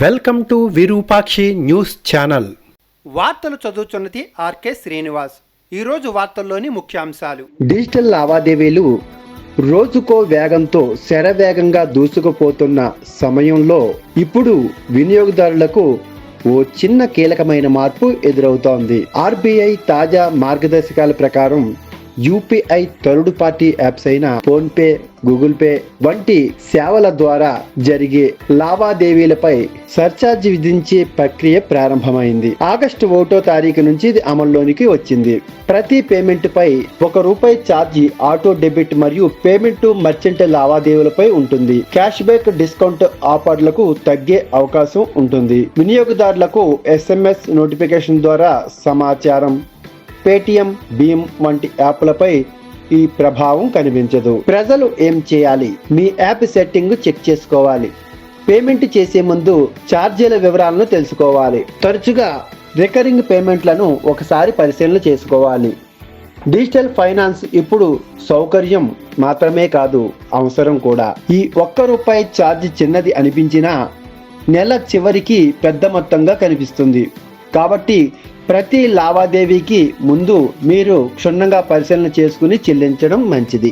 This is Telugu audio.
Welcome to Virupakshi news channel. వార్తలు చదువుతున్నది ఆర్కే శ్రీనివాస్. ఈరోజు వార్తల్లోని ముఖ్యాంశాలు. డిజిటల్ లావాదేవీలు రోజుకో వేగంతో శరవేగంగా దూసుకుపోతున్న సమయంలో ఇప్పుడు వినియోగదారులకు ఓ చిన్న కీలకమైన మార్పు ఎదురవుతోంది. ఆర్బీఐ తాజా మార్గదర్శకాల ప్రకారం యూపీఐ థర్డ్ పార్టీ యాప్స్ అయిన ఫోన్ పే, గూగుల్ పే వంటి సేవల ద్వారా జరిగే లావాదేవీలపై సర్చార్జ్ విధించే ప్రక్రియ ప్రారంభమైంది. ఆగస్టు 1వ తారీఖు నుంచి ఇది అమల్లోనికి వచ్చింది. ప్రతి పేమెంట్ పై ₹1 ఛార్జీ ఆటో డెబిట్ మరియు పేమెంట్ మర్చెంట్ లావాదేవీలపై ఉంటుంది. క్యాష్ బ్యాక్, డిస్కౌంట్ ఆఫర్లకు తగ్గే అవకాశం ఉంటుంది. వినియోగదారులకు SMS నోటిఫికేషన్ ద్వారా సమాచారం, పేటిఎం, భీమ్ వంటి యాప్లపై ఈ ప్రభావం కనిపించదు. ప్రజలు ఏం చేయాలి? మీ యాప్ సెట్టింగ్ చెక్ చేసుకోవాలి. పేమెంట్ చేసే ముందు ఛార్జీల వివరాలను తెలుసుకోవాలి. తరచుగా రికరింగ్ పేమెంట్లను ఒకసారి పరిశీలన చేసుకోవాలి. డిజిటల్ ఫైనాన్స్ ఇప్పుడు సౌకర్యం మాత్రమే కాదు, అవసరం కూడా. ఈ ₹1 ఛార్జ్ చిన్నది అనిపించినా నెల చివరికి పెద్ద మొత్తంగా కనిపిస్తుంది. కాబట్టి ప్రతి లావాదేవీకి ముందు మీరు క్షుణ్ణంగా పరిశీలన చేసుకుని చెల్లించడం మంచిది.